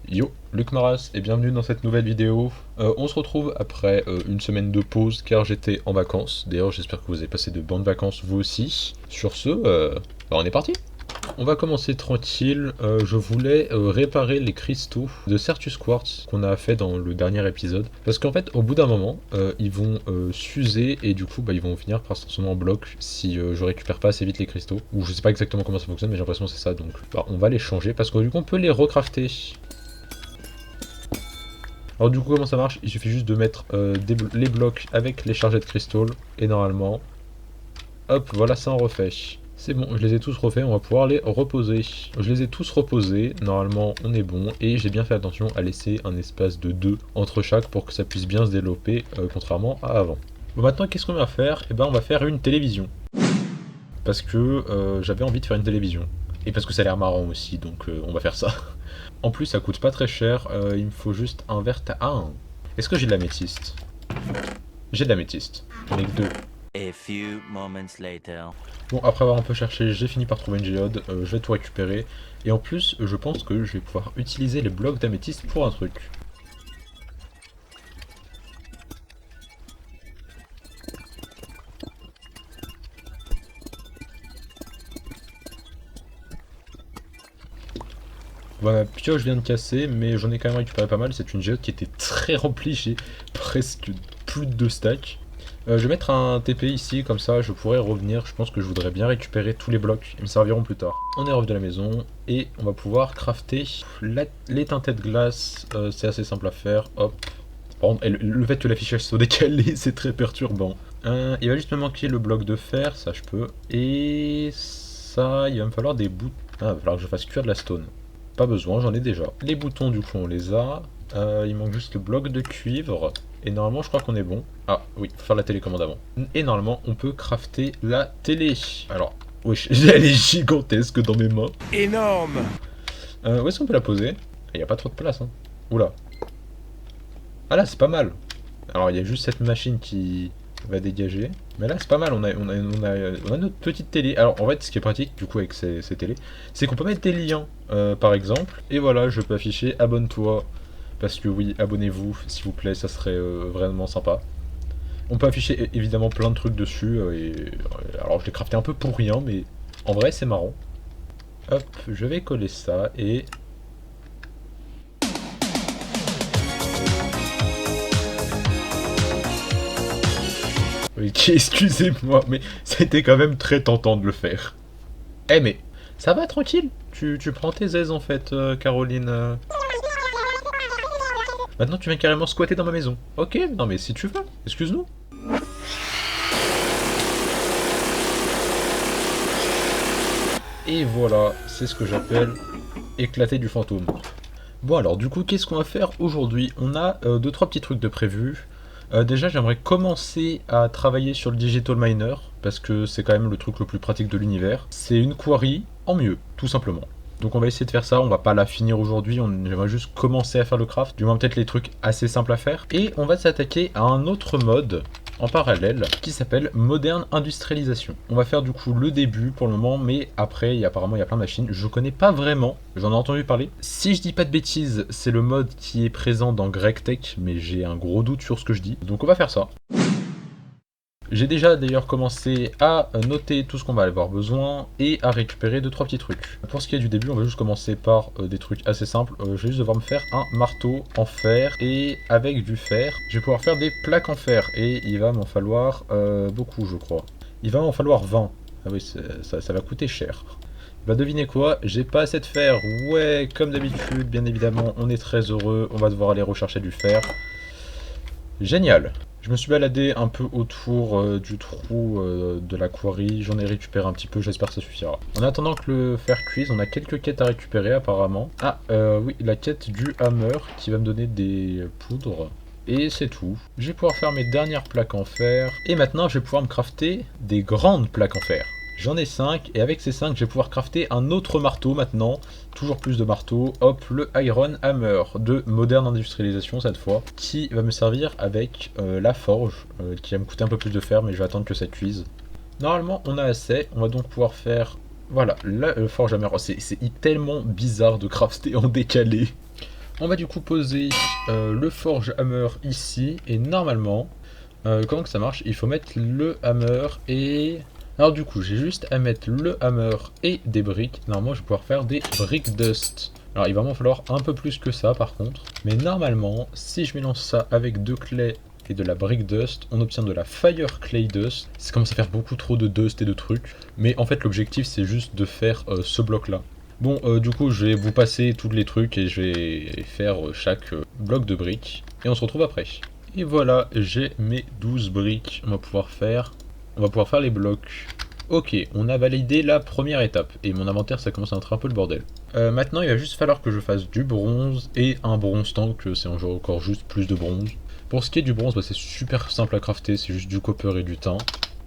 Yo, Luc Maras et bienvenue dans cette nouvelle vidéo. On se retrouve après une semaine de pause car j'étais en vacances. D'ailleurs j'espère que vous avez passé de bonnes vacances vous aussi. Sur ce, on est parti. On va commencer tranquille. Je voulais réparer les cristaux de Certus Quartz qu'on a fait dans le dernier épisode. Parce qu'en fait au bout d'un moment ils vont s'user et du coup ils vont finir par se transformer en bloc si je récupère pas assez vite les cristaux. Ou je sais pas exactement comment ça fonctionne mais j'ai l'impression que c'est ça, donc on va les changer parce que du coup on peut les recrafter. Alors du coup comment ça marche? Il suffit juste de mettre les blocs avec les chargettes cristaux et normalement, hop, voilà, ça en refait. C'est bon, je les ai tous refaits, on va pouvoir les reposer. Je les ai tous reposés, normalement on est bon, et j'ai bien fait attention à laisser un espace de 2 entre chaque pour que ça puisse bien se développer, contrairement à avant. Bon, maintenant qu'est-ce qu'on va faire? Eh ben on va faire une télévision. Parce que j'avais envie de faire une télévision. Et parce que ça a l'air marrant aussi, donc on va faire ça. En plus, ça coûte pas très cher, il me faut juste un verre. Ah, est-ce que j'ai de l'améthyste? J'ai de l'améthyste. J'en ai que deux. A few moments later. Bon, après avoir un peu cherché, j'ai fini par trouver une géode, je vais tout récupérer. Et en plus, je pense que je vais pouvoir utiliser les blocs d'améthyste pour un truc. Voilà, ma pioche vient de casser, mais j'en ai quand même récupéré pas mal. C'est une géode qui était très remplie, j'ai presque plus de 2 stacks. Je vais mettre un TP ici, comme ça je pourrai revenir. Je pense que je voudrais bien récupérer tous les blocs, ils me serviront plus tard. On est revenu de la maison et on va pouvoir crafter l'éteinté de glace. C'est assez simple à faire, hop. Par contre, le fait que l'affichage soit décalé, c'est très perturbant. Il va juste me manquer le bloc de fer, ça je peux. Et ça, il va me falloir des bouts. Ah, il va falloir que je fasse cuire de la stone. Pas besoin, j'en ai déjà. Les boutons du coup on les a. Il manque juste le bloc de cuivre. Et normalement je crois qu'on est bon. Ah oui, faut faire la télécommande avant. Et normalement on peut crafter la télé. Alors, wesh, elle est gigantesque dans mes mains. Énorme. Où est-ce qu'on peut la poser? Il n'y a pas trop de place, hein. Oula. Ah là c'est pas mal. Alors il y a juste cette machine qui va dégager. Mais là c'est pas mal, on a notre petite télé. Alors en fait ce qui est pratique du coup avec ces télés, c'est qu'on peut mettre des liens par exemple. Et voilà, je peux afficher abonne-toi. Parce que oui, abonnez-vous s'il vous plaît, ça serait vraiment sympa. On peut afficher évidemment plein de trucs dessus. Alors je l'ai crafté un peu pour rien, mais en vrai c'est marrant. Hop, je vais coller ça et... Oui, excusez-moi, mais c'était quand même très tentant de le faire. Eh mais, ça va tranquille, tu prends tes aises en fait, Caroline. Maintenant tu viens carrément squatter dans ma maison. Ok, non mais si tu veux, excuse-nous. Et voilà, c'est ce que j'appelle éclater du fantôme. Bon alors du coup, qu'est-ce qu'on va faire aujourd'hui? On a 2-3 petits trucs de prévu. Déjà j'aimerais commencer à travailler sur le Digital Miner, parce que c'est quand même le truc le plus pratique de l'univers. C'est une quarry en mieux, tout simplement. Donc on va essayer de faire ça, on va pas la finir aujourd'hui, on va juste commencer à faire le craft, du moins peut-être les trucs assez simples à faire. Et on va s'attaquer à un autre mode en parallèle qui s'appelle Moderne Industrialisation. On va faire du coup le début pour le moment, mais après apparemment il y a plein de machines, je connais pas vraiment, j'en ai entendu parler. Si je dis pas de bêtises, c'est le mode qui est présent dans GregTech, mais j'ai un gros doute sur ce que je dis, donc on va faire ça. J'ai déjà d'ailleurs commencé à noter tout ce qu'on va avoir besoin et à récupérer 2-3 petits trucs. Pour ce qui est du début, on va juste commencer par des trucs assez simples. Je vais juste devoir me faire un marteau en fer et avec du fer, je vais pouvoir faire des plaques en fer et il va m'en falloir beaucoup je crois. Il va m'en falloir 20. Ah oui, ça va coûter cher. Bah devinez quoi, j'ai pas assez de fer. Ouais, comme d'habitude, bien évidemment, on est très heureux, on va devoir aller rechercher du fer. Génial. Je me suis baladé un peu autour du trou de la quarry, j'en ai récupéré un petit peu, j'espère que ça suffira. En attendant que le fer cuise, on a quelques quêtes à récupérer apparemment. Ah, oui, la quête du hammer qui va me donner des poudres. Et c'est tout. Je vais pouvoir faire mes dernières plaques en fer. Et maintenant, je vais pouvoir me crafter des grandes plaques en fer. J'en ai 5, et avec ces 5, je vais pouvoir crafter un autre marteau maintenant. Toujours plus de marteaux. Hop, le Iron Hammer de Moderne Industrialisation cette fois, qui va me servir avec la forge, qui va me coûter un peu plus de fer, mais je vais attendre que ça cuise. Normalement, on a assez. On va donc pouvoir faire... Voilà, la Forge Hammer. Oh, c'est tellement bizarre de crafter en décalé. On va du coup poser le forge hammer ici, et normalement, comment que ça marche? Il faut mettre le hammer et... Alors du coup, j'ai juste à mettre le hammer et des briques. Normalement, je vais pouvoir faire des brick dust. Alors il va m'en falloir un peu plus que ça par contre. Mais normalement, si je mélange ça avec de clay et de la brick dust, on obtient de la fire clay dust. Ça commence à faire beaucoup trop de dust et de trucs. Mais en fait, l'objectif, c'est juste de faire ce bloc-là. Bon, du coup, je vais vous passer tous les trucs et je vais faire chaque bloc de briques. Et on se retrouve après. Et voilà, j'ai mes 12 briques. On va pouvoir faire les blocs. Ok, on a validé la première étape. Et mon inventaire, ça commence à être un peu le bordel. Maintenant, il va juste falloir que je fasse du bronze et un bronze tank. C'est encore juste plus de bronze. Pour ce qui est du bronze, bah, c'est super simple à crafter. C'est juste du copper et du tin.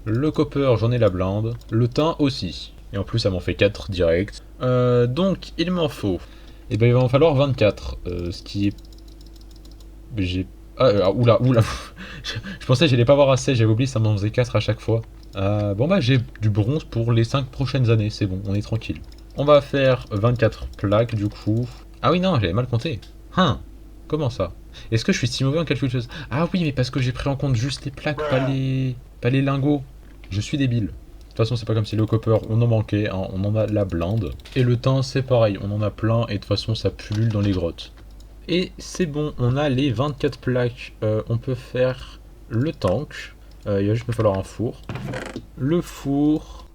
Le copper, j'en ai la blinde. Le tin aussi. Et en plus, ça m'en fait 4 direct. Donc, il m'en faut. Et ben, il va m'en falloir 24. Ce qui est... oula. Je pensais que j'allais pas avoir assez. J'avais oublié, ça m'en faisait 4 à chaque fois. Bon bah, j'ai du bronze pour les 5 prochaines années. C'est bon, on est tranquille. On va faire 24 plaques, du coup. Ah oui, non, j'avais mal compté. Comment ça? Est-ce que je suis si mauvais en quelque chose? Ah oui, mais parce que j'ai pris en compte juste les plaques, pas les lingots. Je suis débile. De toute façon, c'est pas comme si le copper, on en manquait, hein, on en a la blinde. Et le tin, c'est pareil, on en a plein, et de toute façon, ça pullule dans les grottes. Et c'est bon, on a les 24 plaques. On peut faire le tank. Il va juste me falloir un four. Le four.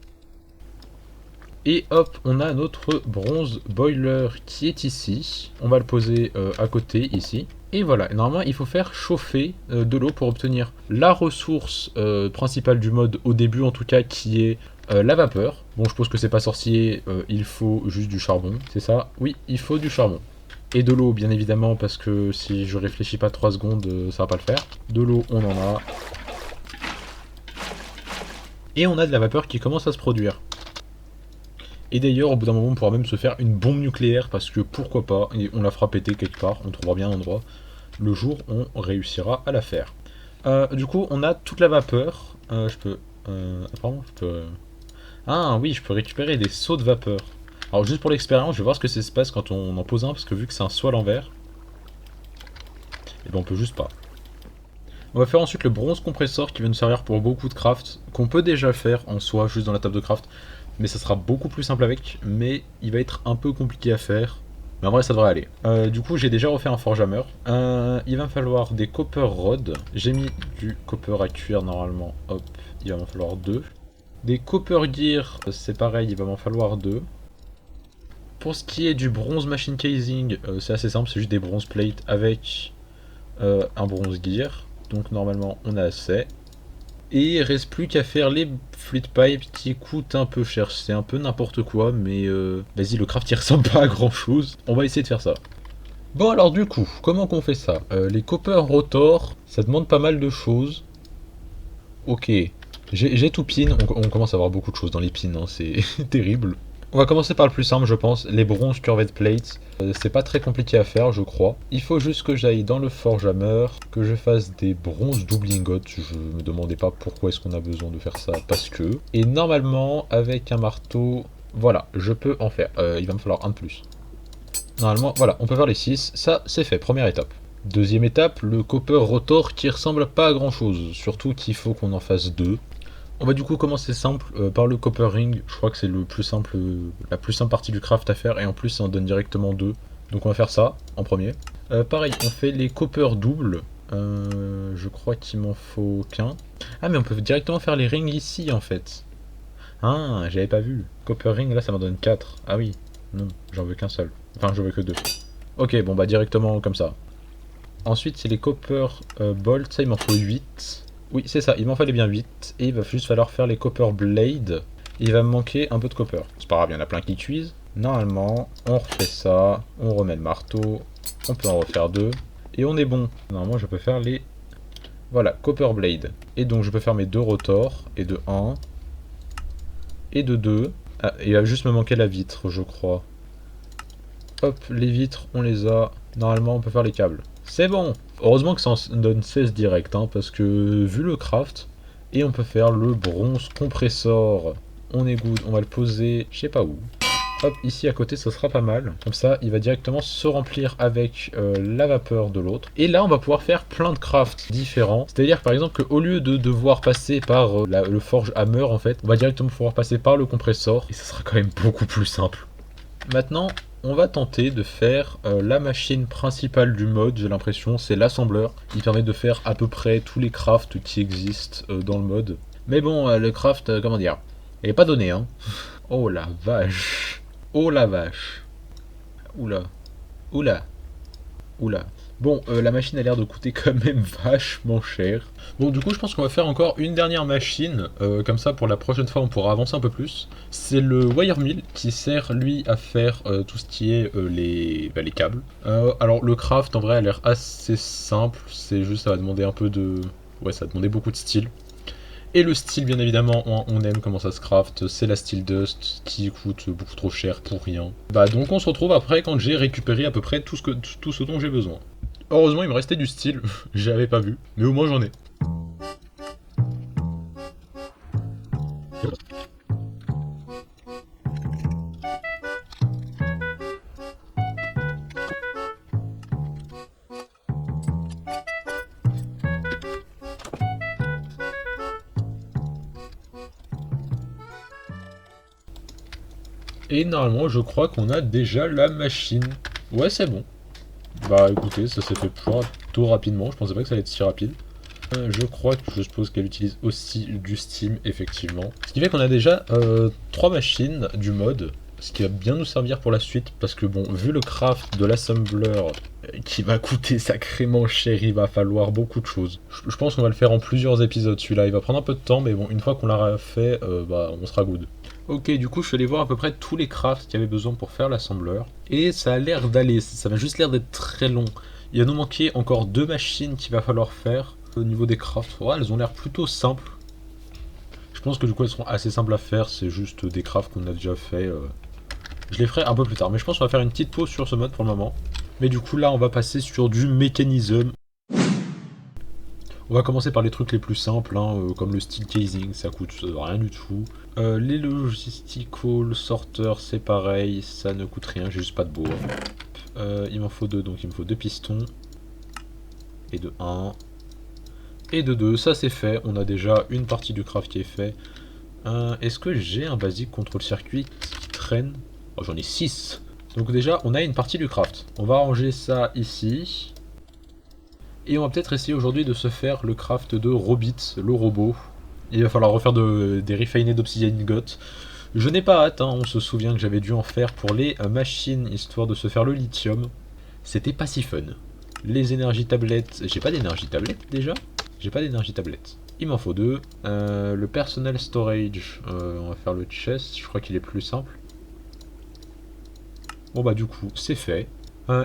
Et hop, on a notre bronze boiler qui est ici. On va le poser à côté, ici. Et voilà, normalement il faut faire chauffer de l'eau pour obtenir la ressource principale du mode, au début en tout cas, qui est la vapeur. Bon, je suppose que c'est pas sorcier, il faut juste du charbon, c'est ça? Oui, il faut du charbon. Et de l'eau, bien évidemment, parce que si je réfléchis pas 3 secondes, ça va pas le faire. De l'eau, on en a. Et on a de la vapeur qui commence à se produire. Et d'ailleurs, au bout d'un moment, on pourra même se faire une bombe nucléaire, parce que pourquoi pas, et on la fera péter quelque part, on trouvera bien un endroit. Le jour, on réussira à la faire. Du coup, on a toute la vapeur. Je peux... apparemment, je peux... Ah oui, je peux récupérer des seaux de vapeur. Alors juste pour l'expérience, je vais voir ce que ça se passe quand on en pose un, parce que vu que c'est un seau à l'envers, et ben on peut juste pas. On va faire ensuite le bronze compressor qui va nous servir pour beaucoup de craft, qu'on peut déjà faire en soi, juste dans la table de craft. Mais ça sera beaucoup plus simple avec, mais il va être un peu compliqué à faire. Mais en vrai ça devrait aller. Du coup j'ai déjà refait un forge hammer. Il va me falloir des copper rods. J'ai mis du copper à cuire normalement. Hop, il va m'en falloir 2. Des copper gear, c'est pareil, il va m'en falloir 2. Pour ce qui est du bronze machine casing, c'est assez simple, c'est juste des bronze plates avec un bronze gear. Donc normalement on a assez. Et il reste plus qu'à faire les fluid pipes qui coûtent un peu cher. C'est un peu n'importe quoi, mais vas-y, le craft il ressemble pas à grand chose. On va essayer de faire ça. Bon alors du coup, comment qu'on fait ça? Les copper rotor, ça demande pas mal de choses. Ok, j'ai tout pin, on commence à avoir beaucoup de choses dans les pins, hein, c'est terrible. On va commencer par le plus simple je pense, les bronze curved plates. C'est pas très compliqué à faire je crois. Il faut juste que j'aille dans le forge hammer, que je fasse des bronze double ingots. Je me demandais pas pourquoi est-ce qu'on a besoin de faire ça, parce que... Et normalement avec un marteau, voilà, je peux en faire. Il va me falloir un de plus. Normalement, voilà, on peut faire les 6, ça c'est fait, première étape. Deuxième étape, le copper rotor qui ressemble pas à grand chose, surtout qu'il faut qu'on en fasse 2. On va du coup commencer simple par le copper ring, je crois que c'est le plus simple, la plus simple partie du craft à faire, et en plus ça en donne directement 2. Donc on va faire ça en premier. Pareil, on fait les copper doubles, je crois qu'il m'en faut qu'un. Ah mais on peut directement faire les rings ici en fait. Ah, j'avais pas vu. Copper ring là ça m'en donne 4. Ah oui, non, j'en veux qu'un seul. Enfin j'en veux que 2. Ok, bon bah directement comme ça. Ensuite c'est les copper bolts, ça il m'en faut 8. Oui, c'est ça, il m'en fallait bien 8. Et il va juste falloir faire les copper blade. Il va me manquer un peu de copper. C'est pas grave, il y en a plein qui cuisent. Normalement, on refait ça. On remet le marteau. On peut en refaire 2. Et on est bon. Normalement, je peux faire les... Voilà, copper blade. Et donc, je peux faire mes 2 rotors. Et de 1. Et de 2. Ah, il va juste me manquer la vitre, je crois. Hop, les vitres, on les a. Normalement, on peut faire les câbles. C'est bon! Heureusement que ça en donne 16 direct, hein, parce que vu le craft, et on peut faire le bronze compressor. On est good, on va le poser, je sais pas où. Hop, ici à côté, ça sera pas mal. Comme ça, il va directement se remplir avec la vapeur de l'autre. Et là, on va pouvoir faire plein de crafts différents. C'est-à-dire, par exemple, qu'au lieu de devoir passer par le forge hammer, en fait, on va directement pouvoir passer par le compressor. Et ça sera quand même beaucoup plus simple. Maintenant, on va tenter de faire la machine principale du mode, j'ai l'impression, c'est l'assembleur. Il permet de faire à peu près tous les crafts qui existent dans le mode. Mais bon, le craft, comment dire, il est pas donné, hein. Oh la vache. Oh la vache. Oula. Oula. Oula. Bon, la machine a l'air de coûter quand même vachement cher. Bon, du coup, je pense qu'on va faire encore une dernière machine. Comme ça, pour la prochaine fois, on pourra avancer un peu plus. C'est le wire mill qui sert, lui, à faire tout ce qui est les câbles. Alors, le craft, en vrai, a l'air assez simple. C'est juste, ça va demander un peu de... Ouais, ça va demander beaucoup de style. Et le style, bien évidemment, on aime comment ça se craft, c'est la Steel Dust qui coûte beaucoup trop cher pour rien. Bah donc on se retrouve après quand j'ai récupéré à peu près tout ce dont j'ai besoin. Heureusement il me restait du style, j'avais pas vu, mais au moins j'en ai. Et normalement, je crois qu'on a déjà la machine. Ouais, c'est bon. Bah écoutez, ça s'est fait plutôt rapidement. Je pensais pas que ça allait être si rapide. Je crois que je suppose qu'elle utilise aussi du Steam, effectivement. Ce qui fait qu'on a déjà 3 machines du mode. Ce qui va bien nous servir pour la suite. Parce que bon, vu le craft de l'assembleur qui va coûter sacrément cher, il va falloir beaucoup de choses. Je pense qu'on va le faire en plusieurs épisodes celui-là. Il va prendre un peu de temps, mais bon, une fois qu'on l'aura fait, bah on sera good. Ok, du coup, je suis allé voir à peu près tous les crafts qu'il y avait besoin pour faire l'assembleur. Et ça a l'air d'aller, ça va juste l'air d'être très long. Il va nous manquer encore 2 machines qu'il va falloir faire. Au niveau des crafts, ouais, elles ont l'air plutôt simples. Je pense que du coup, elles seront assez simples à faire. C'est juste des crafts qu'on a déjà fait. Je les ferai un peu plus tard. Mais je pense qu'on va faire une petite pause sur ce mode pour le moment. Mais du coup, là, on va passer sur du mécanisme. On va commencer par les trucs les plus simples, hein, comme le steel casing, ça coûte rien du tout. Les logistical sorters, c'est pareil, ça ne coûte rien, j'ai juste pas de bois. Il m'en faut 2, donc il me faut 2 pistons. Et de 1. Et de 2, ça c'est fait, on a déjà une partie du craft qui est fait. Est-ce que j'ai un basique contrôle circuit qui traîne? Oh, j'en ai 6. Donc déjà, on a une partie du craft. On va ranger ça ici. Et on va peut-être essayer aujourd'hui de se faire le craft de Robit, le robot. Il va falloir refaire des refined d'obsidian ingot. Je n'ai pas hâte, hein, on se souvient que j'avais dû en faire pour les machines, histoire de se faire le lithium. C'était pas si fun. Les énergies tablettes, j'ai pas d'énergie tablette déjà? J'ai pas d'énergie tablette. Il m'en faut 2. Le personal storage, on va faire le chest, je crois qu'il est plus simple. Bon bah du coup, c'est fait.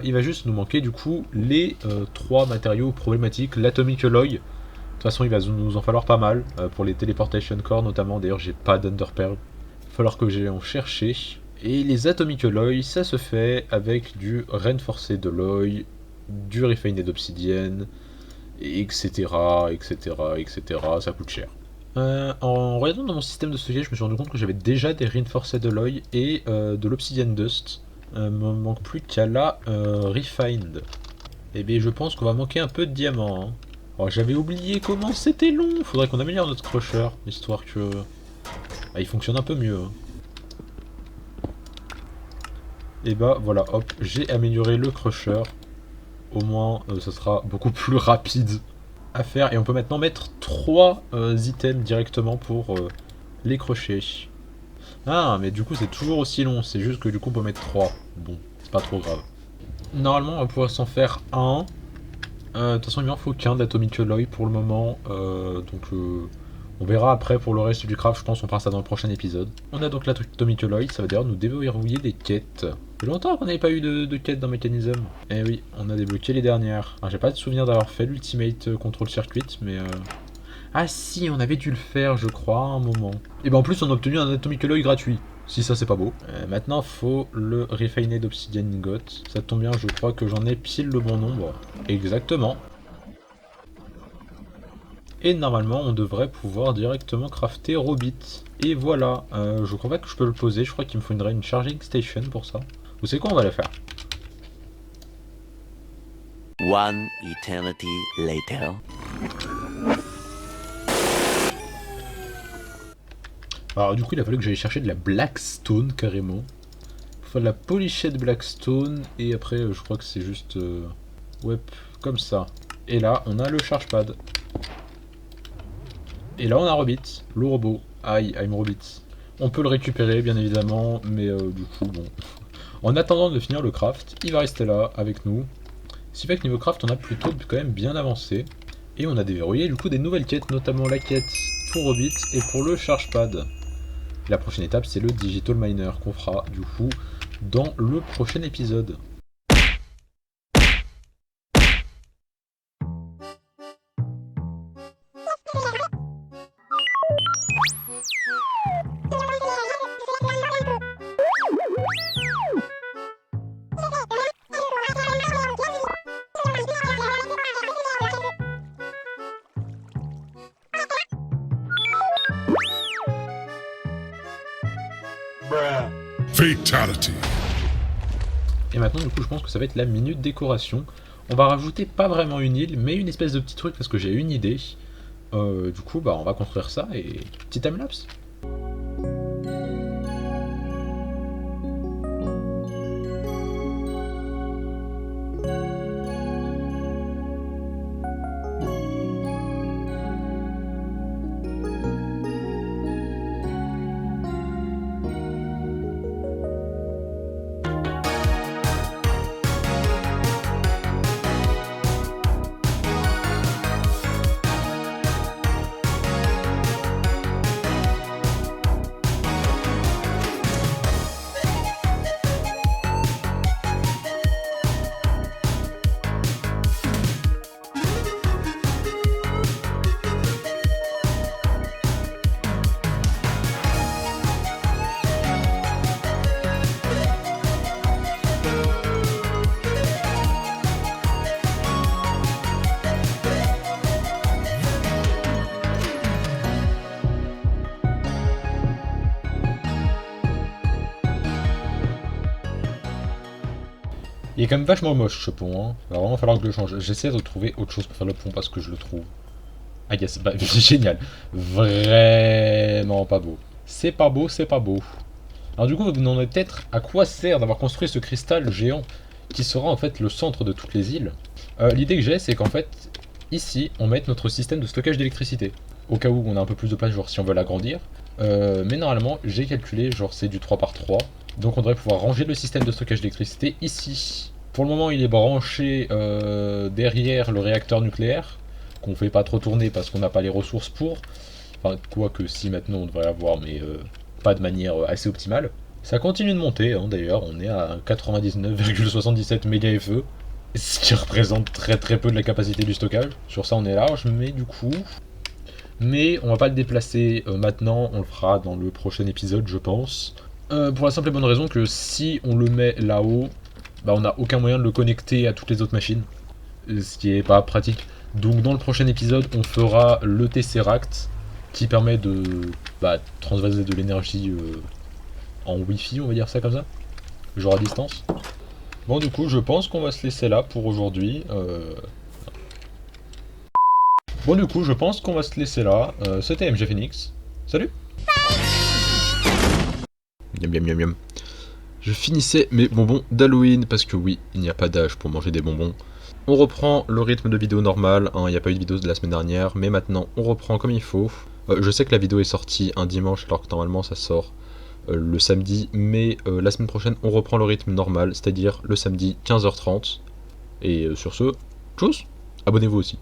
Il va juste nous manquer du coup les 3 matériaux problématiques, l'atomic alloy. De toute façon il va nous en falloir pas mal, pour les teleportation core notamment, d'ailleurs j'ai pas d'underpearl. Il va falloir que j'aille en chercher. Et les atomic alloy, ça se fait avec du reinforced alloy, du refined obsidian, etc. etc. etc. Ça coûte cher. En regardant dans mon système de stockage, je me suis rendu compte que j'avais déjà des reinforced alloy et de l'obsidian dust. Me manque plus qu'à la refined. Et bien je pense qu'on va manquer un peu de diamants. Hein. Oh, j'avais oublié comment c'était long. Faudrait qu'on améliore notre crusher, histoire que il fonctionne un peu mieux. Hein. Et bah voilà, hop, j'ai amélioré le crusher. Au moins, ça sera beaucoup plus rapide à faire. Et on peut maintenant mettre 3 items directement pour les crochets. Ah, mais du coup, c'est toujours aussi long. C'est juste que du coup, on peut mettre 3. Bon, c'est pas trop grave. Normalement, on va pouvoir s'en faire un. De toute façon, il m'en faut qu'un d'Atomic Alloy pour le moment. On verra après pour le reste du craft. Je pense qu'on fera ça dans le prochain épisode. On a donc l'Atomic Alloy. Ça va d'ailleurs nous déverrouiller des quêtes. Ça fait longtemps qu'on n'avait pas eu de quêtes dans Mechanism. Eh oui, on a débloqué les dernières. J'ai pas de souvenir d'avoir fait l'Ultimate Control Circuit, mais... Ah si, on avait dû le faire, je crois, à un moment. Et ben en plus, on a obtenu un Atomic Alloy gratuit. Si ça, c'est pas beau. Maintenant, faut le Refined Obsidian Ingot. Ça tombe bien, je crois que j'en ai pile le bon nombre. Exactement. Et normalement, on devrait pouvoir directement crafter Robit. Et voilà, je crois pas que je peux le poser, je crois qu'il me faudrait une charging station pour ça. Vous savez quoi, on va la faire. One eternity later. Alors du coup, il a fallu que j'aille chercher de la Blackstone carrément. Faut de la Polished Blackstone, et après, je crois que c'est juste... ouais, comme ça. Et là, on a le chargepad. Et là, on a Robit, le robot. Aïe, I'm Robit. On peut le récupérer, bien évidemment, mais du coup, bon... En attendant de finir le craft, il va rester là, avec nous. Ce qui fait que niveau craft, on a plutôt quand même bien avancé. Et on a déverrouillé du coup des nouvelles quêtes, notamment la quête pour Robit et pour le chargepad. La prochaine étape, c'est le Digital Miner qu'on fera du coup dans le prochain épisode. Fatality. Et maintenant, du coup, je pense que ça va être la minute décoration. On va rajouter pas vraiment une île, mais une espèce de petit truc parce que j'ai une idée. Du coup, bah, on va construire ça et petit timelapse. Il est quand même vachement moche ce pont, hein. Il va vraiment falloir que je le change. J'essaie de trouver autre chose pour faire le pont parce que je le trouve. Ah yes, bah, génial. Vraiment pas beau. C'est pas beau, c'est pas beau. Alors du coup, vous vous demandez peut-être à quoi sert d'avoir construit ce cristal géant qui sera en fait le centre de toutes les îles. L'idée que j'ai, c'est qu'en fait, ici, on mette notre système de stockage d'électricité. Au cas où on a un peu plus de place, genre si on veut l'agrandir. Mais normalement, j'ai calculé, genre c'est du 3x3. Donc on devrait pouvoir ranger le système de stockage d'électricité ici. Pour le moment, il est branché derrière le réacteur nucléaire, qu'on fait pas trop tourner parce qu'on n'a pas les ressources pour. Enfin, quoique si maintenant on devrait l'avoir, mais pas de manière assez optimale. Ça continue de monter, hein, d'ailleurs, on est à 99,77 MHz, ce qui représente très peu de la capacité du stockage. Sur ça on est large, mais du coup... Mais on va pas le déplacer maintenant, on le fera dans le prochain épisode je pense. Pour la simple et bonne raison que si on le met là-haut, bah on n'a aucun moyen de le connecter à toutes les autres machines, ce qui est pas pratique. Donc dans le prochain épisode, on fera le Tesseract, qui permet de transvaser de l'énergie en Wi-Fi, on va dire ça comme ça, genre à distance. Bon du coup, je pense qu'on va se laisser là pour aujourd'hui. Bon du coup, je pense qu'on va se laisser là. C'était MG Phoenix. Salut. Miam miam miam miam. Je finissais mes bonbons d'Halloween parce que oui, il n'y a pas d'âge pour manger des bonbons. On reprend le rythme de vidéo normal, hein, il n'y a pas eu de vidéo de la semaine dernière, mais maintenant on reprend comme il faut. Je sais que la vidéo est sortie un dimanche alors que normalement ça sort le samedi, mais la semaine prochaine on reprend le rythme normal, c'est-à-dire le samedi 15h30. Et sur ce, tchuss, abonnez-vous aussi.